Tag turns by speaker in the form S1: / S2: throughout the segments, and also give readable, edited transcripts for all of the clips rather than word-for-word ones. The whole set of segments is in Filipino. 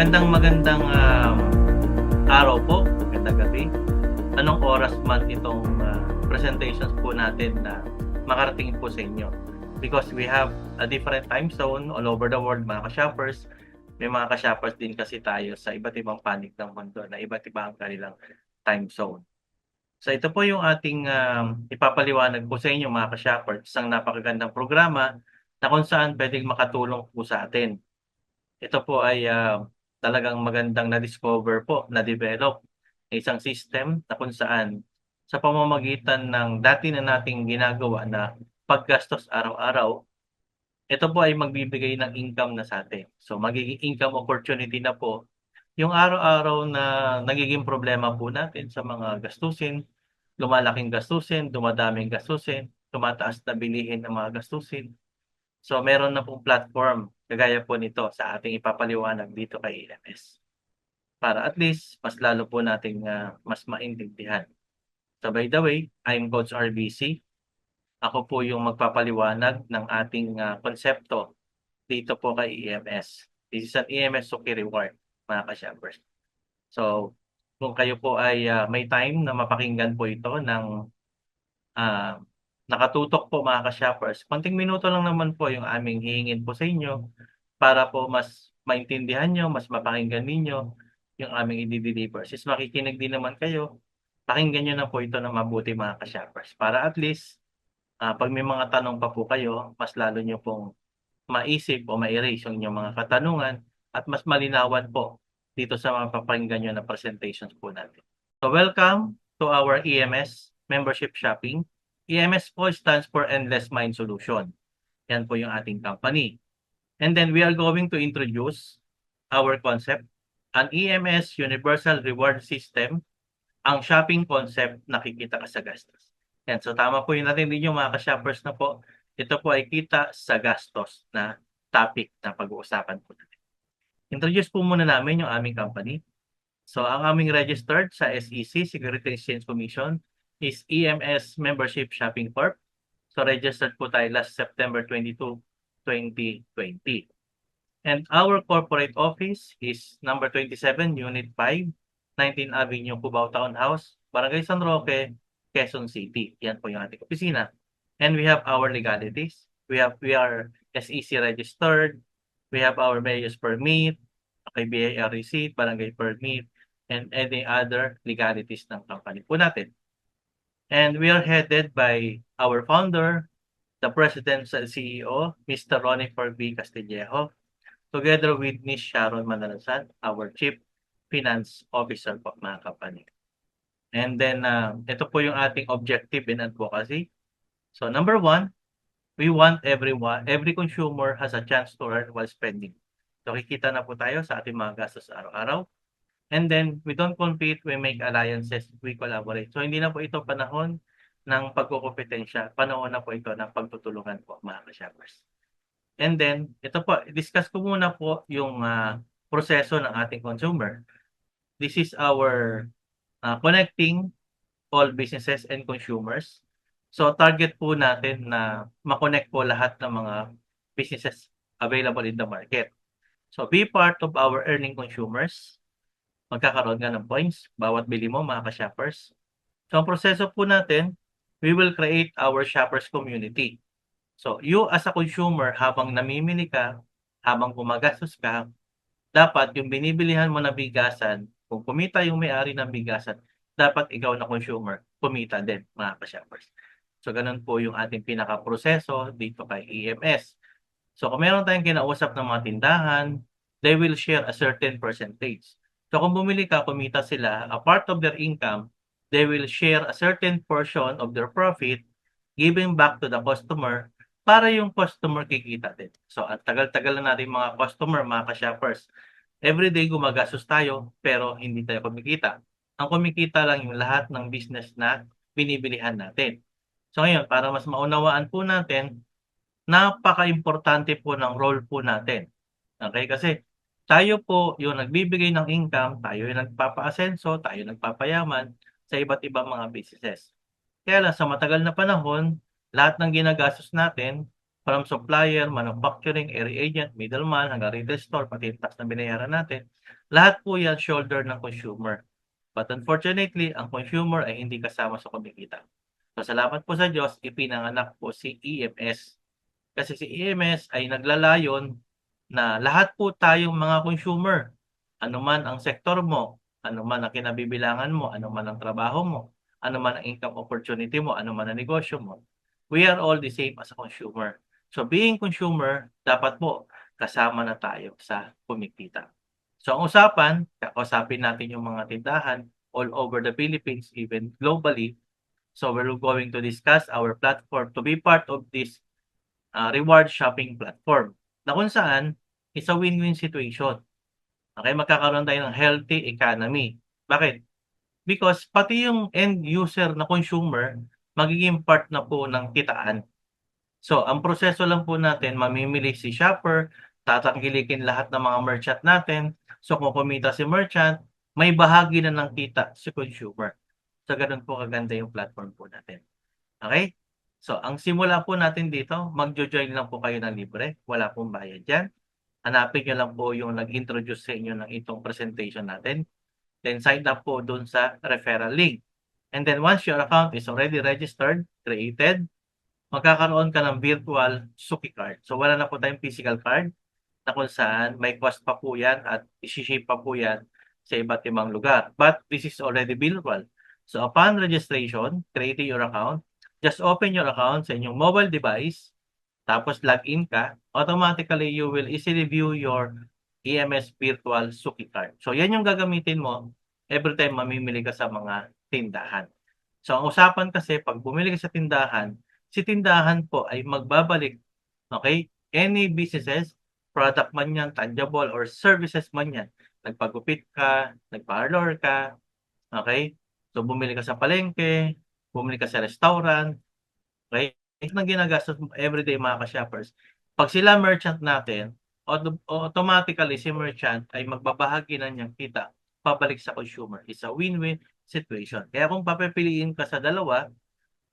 S1: Magandang araw po, magandang gabi. Anong oras man itong presentations po natin na makarating po sa inyo. Because we have a different time zone all over the world, mga ka-shoppers. May mga ka-shoppers din kasi tayo sa iba't ibang panig ng mundo na iba't iba ang kanilang time zone. So ito po yung ating ipapaliwanag po sa inyo, mga ka-shoppers, isang napakagandang programa na kung saan pwedeng makatulong po sa atin. Ito po ay talagang magandang na-discover po, na-develop na isang system na kung saan sa pamamagitan ng dati na nating ginagawa na paggastos araw-araw, ito po ay magbibigay ng income na sa atin. So magiging income opportunity na po yung araw-araw na nagiging problema po natin sa mga gastusin, lumalaking gastusin, dumadaming gastusin, tumataas na bilihin ng mga gastusin. So meron na pong platform kagaya po nito sa ating ipapaliwanag dito kay EMS. Para at least mas lalo po nating mas maintindihan. So by the way, I'm Coach RBC. Ako po yung magpapaliwanag ng ating konsepto dito po kay EMS. This is an EMS Suki Reward, mga ka-shoppers. So kung kayo po ay may time na mapakinggan po ito ng ah, nakatutok po, mga ka-shoppers, konting minuto lang naman po yung aming hihingin po sa inyo para po mas maintindihan nyo, mas mapakinggan ninyo yung aming i-deliver. Since makikinig din naman kayo, pakinggan nyo na po ito na mabuti, mga ka-shoppers. Para at least, pag may mga tanong pa po kayo, mas lalo nyo pong maisip o ma-erase yung inyong mga katanungan at mas malinawan po dito sa mga papakinggan nyo na presentations po natin. So welcome to our EMS Membership Shopping. EMS po stands for Endless Mind Solution. Yan po yung ating company. And then we are going to introduce our concept, an EMS Universal Reward System, ang shopping concept na kikita ka sa gastos. Yan, so tama po yung natin din yung mga ka-shoppers na po. Ito po ay kita sa gastos na topic na pag-uusapan po natin. Introduce po muna namin yung aming company. So ang aming registered sa SEC, Securities Exchange Commission, is EMS Membership Shopping Corp. So registered po tayo last September 22, 2020. And our corporate office is number 27, Unit 5, 19 Avenue, Cubao Townhouse, Barangay San Roque, Quezon City. Yan po yung ating opisina. And we have our legalities. We are SEC registered. We have our mayor's permit, BIR receipt, barangay permit, and any other legalities ng company po natin. And we are headed by our founder, the President and CEO, Mr. Ronnie B. Castillejo, together with Ms. Sharon Manalasan, our Chief Finance Officer po, mga company. And then, ito po yung ating objective in advocacy. So number one, we want every consumer has a chance to earn while spending. So kikita na po tayo sa ating mga gastos araw-araw. And then, we don't compete, we make alliances, we collaborate. So hindi na po ito panahon ng pagkukumpetensya. Panahon na po ito ng pagtutulungan po, mga ka-shoppers. And then, ito po, discuss ko muna po yung proseso ng ating consumer. This is our connecting all businesses and consumers. So target po natin na makonect po lahat ng mga businesses available in the market. So be part of our earning consumers. Magkakaroon ka ng points bawat bili mo, mga ka-shoppers. So ang proseso po natin, we will create our shoppers community. So you as a consumer, habang namimili ka, habang gumagastos ka, dapat yung binibilihan mo na bigasan, kung kumita yung may-ari ng bigasan, dapat ikaw na consumer, kumita din, mga ka-shoppers. So ganun po yung ating pinaka-proseso dito kay EMS. So kung meron tayong kinausap ng mga tindahan, they will share a certain percentage. So kung bumili ka, kumita sila, a part of their income, they will share a certain portion of their profit, giving back to the customer, para yung customer kikita din. So at tagal-tagal na natin mga customer, mga ka-shoppers. Everyday gumagastos tayo, pero hindi tayo kumikita. Ang kumikita lang yung lahat ng business na binibilihan natin. So ngayon, para mas maunawaan po natin, napaka-importante po ng role po natin. Okay, kasi tayo po yung nagbibigay ng income, tayo yung nagpapa-asenso, tayo nagpapayaman sa iba't ibang mga businesses. Kaya lang sa matagal na panahon, lahat ng ginagastos natin from supplier, manufacturing, area agent, middleman, hanggang retail store, pati yung tax na binayaran natin. Lahat po yan shoulder ng consumer. But unfortunately, ang consumer ay hindi kasama sa kumikita. So salamat po sa Diyos, ipinanganak po si EMS. Kasi si EMS ay naglalayon na lahat po tayong mga consumer, ano man ang sektor mo, ano man ang kinabibilangan mo, ano man ang trabaho mo, ano man ang income opportunity mo, ano man ang negosyo mo, we are all the same as a consumer. So being consumer, dapat po kasama na tayo sa kumikita. So ang usapan, kakausapin natin yung mga tindahan all over the Philippines, even globally. So we're going to discuss our platform to be part of this reward shopping platform na kung saan it's a win-win situation. Okay, magkakaroon tayo ng healthy economy. Bakit? Because pati yung end user na consumer magiging part na po ng kitaan. So, ang proseso lang po natin, mamimili si shopper, tatangkilikin lahat ng mga merchant natin. So, kung kumita si merchant, may bahagi na ng kita si consumer. So, ganun po kaganda yung platform po natin. Okay? So, ang simula po natin dito, magjo-join lang po kayo ng libre. Wala pong bayad dyan. Hanapin nyo lang po yung nag-introduce sa inyo ng itong presentation natin. Then, sign up po dun sa referral link. And then, once your account is already registered, created, magkakaroon ka ng virtual Suki card. So, wala na po tayong physical card na kung saan may cost pa po yan at isi-ship pa po yan sa iba't ibang lugar. But this is already virtual. So, upon registration, creating your account, just open your account sa inyong mobile device, tapos log in ka, automatically you will easily view your EMS virtual Suki card. So, yan yung gagamitin mo every time mamimili ka sa mga tindahan. So, ang usapan kasi, pag bumili ka sa tindahan, si tindahan po ay magbabalik, okay? Any businesses, product man yan, tangible, or services man yan. Nagpagupit ka, nagparlor ka, okay? So, bumili ka sa palengke, bumili ka sa restaurant, okay? Ito ang ginagastos mo everyday mga ka-shoppers. Pag sila merchant natin, automatically si merchant ay magbabahagi na niyang kita pabalik sa consumer. It's a win-win situation. Kaya kung papipiliin ka sa dalawa,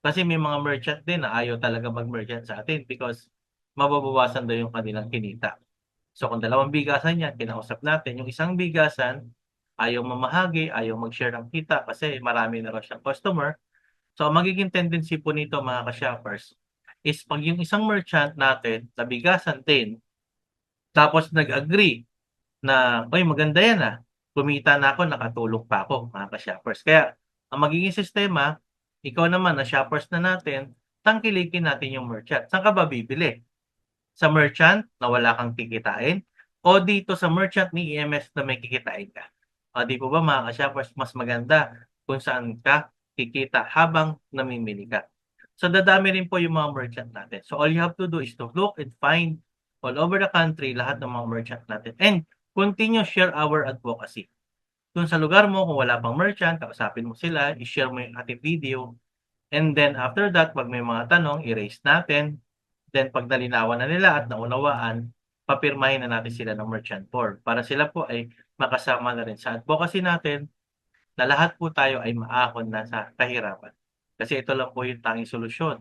S1: kasi may mga merchant din na ayaw talaga mag-merchant sa atin because mababawasan daw yung kanilang kinita. So kung dalawang bigasan yan, kinausap natin, yung isang bigasan, ayaw mamahagi, ayaw mag-share ng kita kasi marami na raw siyang customer. So ang magiging tendency po nito mga ka-shoppers is pag yung isang merchant natin na bigasan din, tapos nag-agree na, oy maganda yan kumita na ako, nakatulong pa ako mga ka-shoppers. Kaya ang magiging sistema, ikaw naman na shoppers na natin, tangkilikin natin yung merchant. Saan ka ba bibili? Sa merchant na wala kang kikitain o dito sa merchant ni EMS na may kikitain ka? O di po ba mga ka-shoppers, mas maganda kung saan ka kikita habang namimili ka. So dadami rin po yung mga merchant natin. So all you have to do is to look and find all over the country lahat ng mga merchant natin and continue share our advocacy. Kung sa lugar mo, kung wala pang merchant, kausapin mo sila, i-share mo yung ating video. And then after that, pag may mga tanong, i-raise natin. Then pag nalinawan na nila at naunawaan, papirmahin na natin sila ng merchant board para sila po ay makasama na rin sa advocacy natin na lahat po tayo ay maahon na sa kahirapan. Kasi ito lang po yung tanging solusyon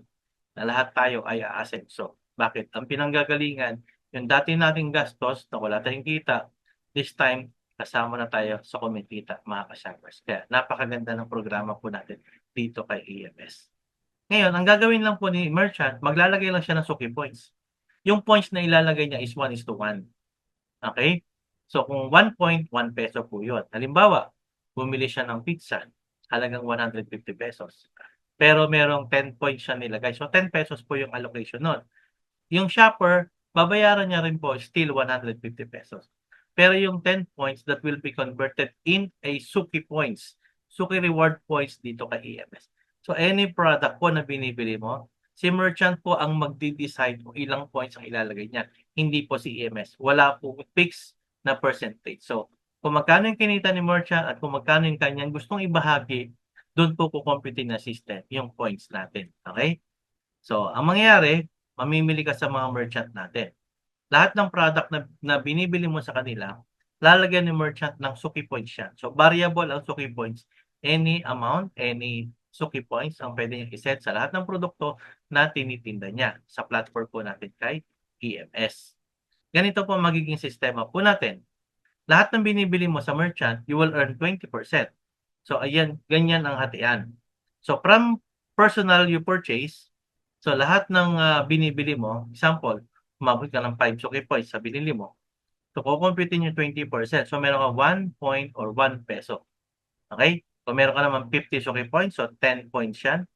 S1: na lahat tayo ay aasenso. Bakit? Ang pinanggagalingan, yung dati nating gastos na wala tayong kita, this time, kasama na tayo sa kumikita, mga ka-shoppers. Kaya napakaganda ng programa po natin dito kay EMS. Ngayon, ang gagawin lang po ni merchant, maglalagay lang siya ng Suki points. Yung points na ilalagay niya is 1:1. Okay? So kung 1 point, 1 peso po yun. Halimbawa, bumili siya ng pizza, halagang 150 pesos. Pero merong 10 points siya nilagay. So 10 pesos po yung allocation nun. Yung shopper, babayaran niya rin po still 150 pesos. Pero yung 10 points that will be converted in a Suki points, Suki reward points dito kay EMS. So any product po na binibili mo, si merchant po ang magde-decide kung ilang points ang ilalagay niya. Hindi po si EMS. Wala po fixed na percentage. So kung magkano yung kinita ni merchant at kung magkano yung kanyang gustong ibahagi, doon po kukumpitin na system yung points natin. Okay? So ang mangyayari, mamimili ka sa mga merchant natin. Lahat ng product na binibili mo sa kanila, lalagyan ni merchant ng Suki points siya. So variable ang Suki points. Any amount, any Suki Points ang pwede niyang iset sa lahat ng produkto na tinitinda niya sa platform po natin kay EMS. Ganito po magiging sistema po natin. Lahat ng binibili mo sa merchant, you will earn 20%. So ayan, ganyan ang hatian. So from personal you purchase, so lahat ng binibili mo, example, umabot ka ng 5 Suki Points sa binili mo. So kukumputin yung 20%. So meron ka 1 point or 1 peso. Okay? Kung meron ka naman 50 Suki Points, so 10 points yan.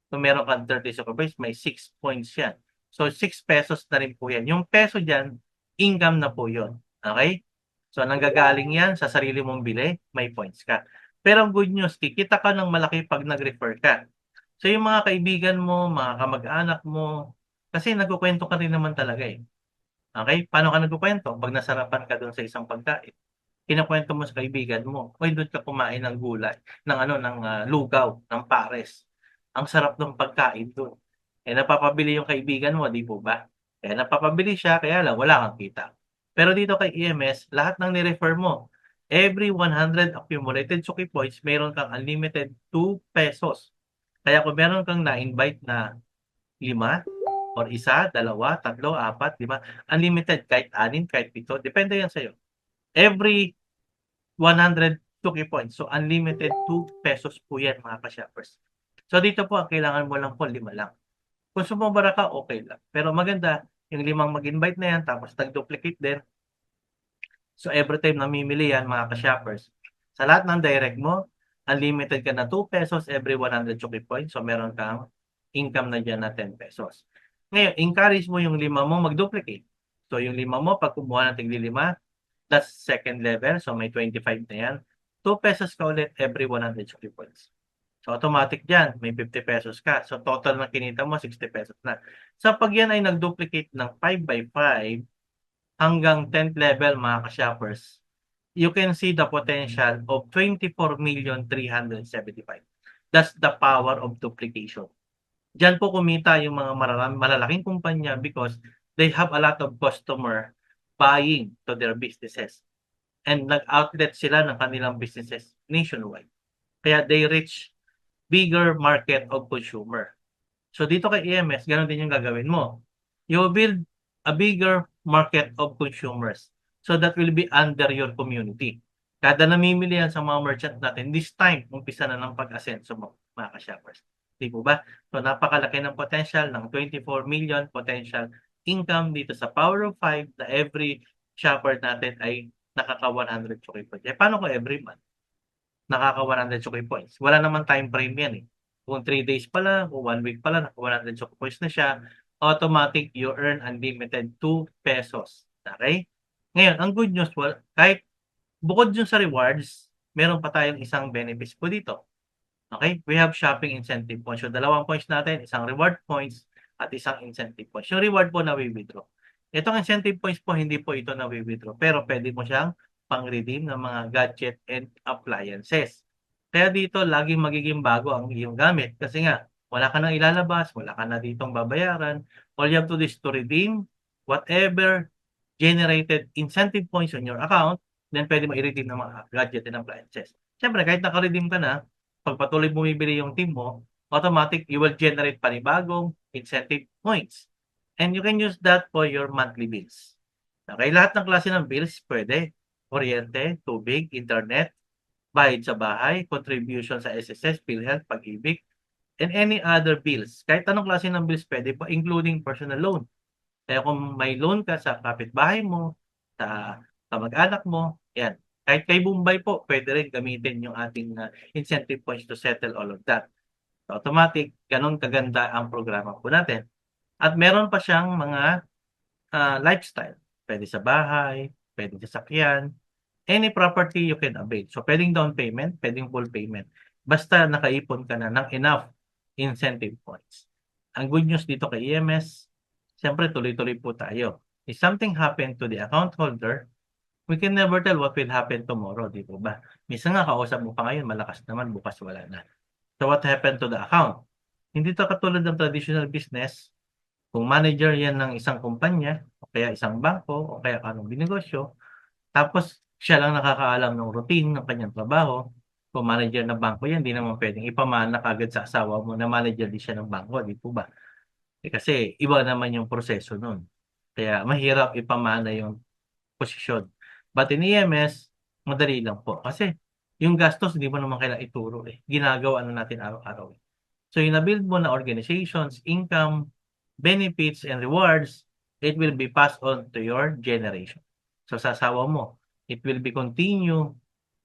S1: Kung meron kang 30 Suki Points, may 6 points yan. So 6 pesos na rin po yan. Yung peso dyan, income na po yun. Okay? So nanggagaling yan sa sarili mong bili, may points ka. Pero ang good news, kikita ka ng malaki pag nag-refer ka. So yung mga kaibigan mo, mga kamag-anak mo, kasi nagkukwento ka rin naman talaga eh. Okay? Paano ka nagkukwento? Pag nasarapan ka doon sa isang pagkain, kinukwento mo sa kaibigan mo, "Uy, doon ka kumain ng gulay, ng ano, ng lugaw, ng pares. Ang sarap ng pagkain doon." Eh, napapabili yung kaibigan mo, 'di po ba? Eh, napapabili siya kaya lang wala kang kita. Pero dito kay EMS, lahat ng ni-refer mo, every 100 accumulated Suki Points, meron kang unlimited 2 pesos. Kaya kung meron kang na-invite na 5 or 1, 2, 3, 4, 5, unlimited kahit 6, kahit 7, depende yan sa'yo. Every 100 Suki Points. So, unlimited 2 pesos po yan mga ka-shoppers. So, dito po, ang kailangan mo lang po 5 lang. Kung sumobra ka, okay lang. Pero maganda, yung 5 mag-invite na yan, tapos nag-duplicate din. So, every time namimili yan mga ka-shoppers, sa lahat ng direct mo, unlimited ka na 2 pesos every 100 Suki Points. So, meron kang income na dyan na 10 pesos. Ngayon, encourage mo yung 5 mo mag-duplicate. So, yung 5 mo, pag kumuha ng tigli-5, that's second level. So, may 25 na yan. 2 pesos ka ulit every 100 Suki Points. So, automatic dyan, may 50 pesos ka. So, total na kinita mo, 60 pesos na. So, pag yan ay nag-duplicate ng 5 by 5 hanggang 10th level, mga ka-shoppers, you can see the potential of 24,375,000. That's the power of duplication. Diyan po kumita yung mga malalaking kumpanya because they have a lot of customer buying to their businesses. And nag-outlet sila ng kanilang businesses nationwide. Kaya they reach bigger market of consumer. So dito kay EMS, gano'n din yung gagawin mo. You will build a bigger market of consumers. So that will be under your community. Kada namimili yan sa mga merchant natin, this time, umpisa na ng pag-asenso mo, mga ka-shoppers. Di po ba? So napakalaki ng potential ng 24 million potential income dito sa Power of 5 na every shopper natin ay nakaka-100 Suki Points. Eh, paano kung every month? Nakaka-100 Suki Points. Wala naman time frame yan eh. Kung 3 days pa lang, kung 1 week pa lang, naka-100 Suki Points na siya, automatic you earn unlimited 2 pesos. Okay? Ngayon, ang good news, kahit bukod dun sa rewards, meron pa tayong isang benefits po dito. Okay? We have shopping incentive points. So, 2 points natin, isang reward points at isang incentive points. Yung reward po na-withdraw. Itong incentive points po, hindi po ito na-withdraw. Pero pwede mo siyang pang-redeem ng mga gadget and appliances. Kaya dito, laging magiging bago ang iyong gamit. Kasi nga, wala ka nang ilalabas, wala ka na ditong babayaran. All you have to do is to redeem whatever generated incentive points on your account, then pwede mo i-redeem ng mga gadget and appliances. Siyempre, kahit naka-redeem ka na, pag patuloy bumibili yung team mo, automatic, you will generate panibagong incentive points. And you can use that for your monthly bills. Okay, lahat ng klase ng bills pwede. Kuryente, tubig, internet, bayad sa bahay, contribution sa SSS, PhilHealth, Pag-ibig, and any other bills. Kahit anong klase ng bills pwede po, including personal loan. Kaya kung may loan ka sa kapitbahay mo, sa kamag-anak mo, yan. Kahit kay Bombay po, pwede rin gamitin yung ating incentive points to settle all of that. So, automatic, ganun kaganda ang programa po natin. At meron pa siyang mga lifestyle. Pwede sa bahay, pwede sa sakyan, any property you can avail. So, pwedeng down payment, pwedeng full payment. Basta nakaipon ka na ng enough incentive points. Ang good news dito kay EMS, siyempre tuloy-tuloy po tayo. If something happened to the account holder, we can never tell what will happen tomorrow, di po ba? Minsan nga kausap mo pa ngayon, malakas naman, bukas wala na. So what happened to the account? Hindi to katulad ng traditional business. Kung manager yan ng isang kumpanya, o kaya isang bangko, o kaya anong binegosyo, tapos siya lang nakakaalam ng routine ng kanyang trabaho. Kung manager ng bangko yan, di naman pwedeng ipamana kagad sa asawa mo na manager din siya ng bangko, di po ba? Kasi iba naman yung proseso nun. Kaya mahirap ipamana yung posisyon. But in EMS, madali lang po. Kasi yung gastos, hindi mo naman kailangan ituro eh. Ginagawa na natin araw-araw. So yung na-build mo na organizations, income, benefits, and rewards, it will be passed on to your generation. So sa asawa mo, it will be continue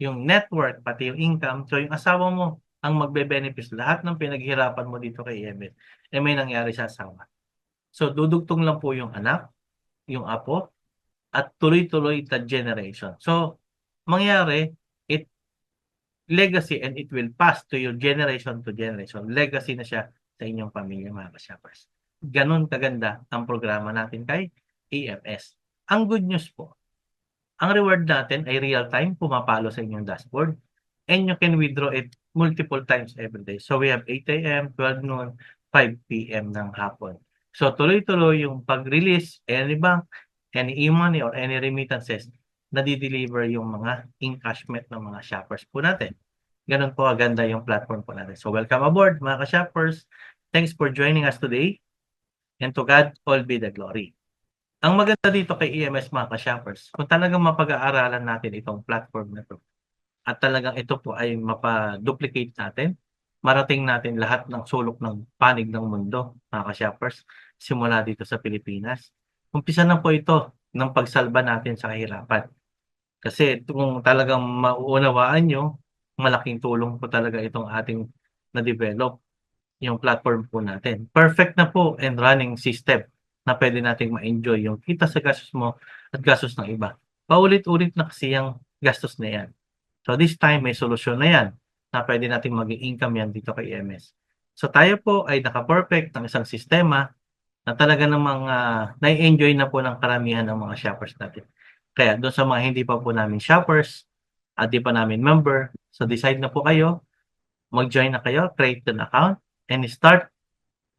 S1: yung network, pati yung income. So yung asawa mo, ang magbe-benefits lahat ng pinaghirapan mo dito kay EMS, may nangyari sa asawa. So dudugtong lang po yung anak, yung apo, at tuloy-tuloy the generation. So mangyari, it legacy and it will pass to your generation to generation. Legacy na siya sa inyong pamilya, mga ka-shoppers. Ganon kaganda ang programa natin kay EMS. Ang good news po, ang reward natin ay real-time, pumapalo sa inyong dashboard, and you can withdraw it multiple times every day. So we have 8 a.m., 12 noon, 5 p.m. ng hapon. So tuloy-tuloy yung pag-release, any bank, any e-money, or any remittances, nadi-deliver yung mga encashment ng mga shoppers po natin. Ganun po aganda yung platform po natin. So welcome aboard mga ka-shoppers. Thanks for joining us today. And to God all be the glory. Ang maganda dito kay EMS mga ka-shoppers, kung talagang mapag-aaralan natin itong platform na to, at talagang ito po ay mapa-duplicate natin, marating natin lahat ng sulok ng panig ng mundo, mga ka-shoppers, simula dito sa Pilipinas. Umpisa na po ito ng pagsalba natin sa kahirapan. Kasi kung talagang mauunawaan nyo, malaking tulong po talaga itong ating na-develop, yung platform po natin. Perfect na po and running system na pwede nating ma-enjoy yung kita sa gastos mo at gastos ng iba. Paulit-ulit na kasi yung gastos na yan. So this time, may solusyon na yan na pwede nating maging income yan dito kay EMS. So tayo po ay naka-perfect ng isang sistema na talaga namang na-enjoy na po ng karamihan ng mga shoppers natin. Kaya doon sa mga hindi pa po namin shoppers at di pa namin member, so decide na po kayo, mag-join na kayo, create an account, and start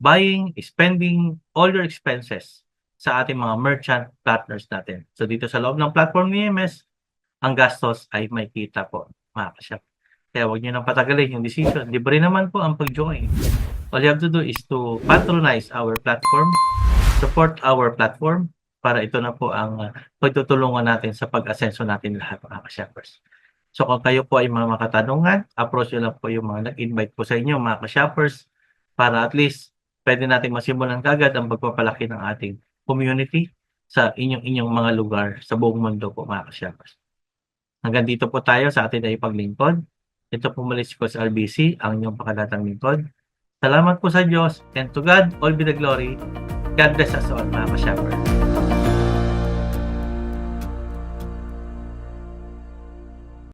S1: buying, spending all your expenses sa ating mga merchant partners natin. So dito sa loob ng platform ni EMS, ang gastos ay may kita po, mga ka-shop. Kaya huwag nyo nang patagalin yung decision. Libre naman po ang pag-join. All you have to do is to patronize our platform, support our platform, para ito na po ang pagtutulungan natin sa pag-asenso natin lahat, mga ka-shoppers. So kung kayo po ay mga makatanungan, approach nyo lang po yung mga nag-invite po sa inyo, mga ka-shoppers, para at least pwede natin masimulan kagad ang pagpapalaki ng ating community sa inyong mga lugar sa buong mundo po, mga ka-shoppers. Hanggang dito po tayo sa ating ay paglingkod. Ito po muli si Coach RBC, ang inyong pakadatang lingkod. Salamat po sa Diyos, and to God all be the glory. God bless us all, mga ka-shoppers.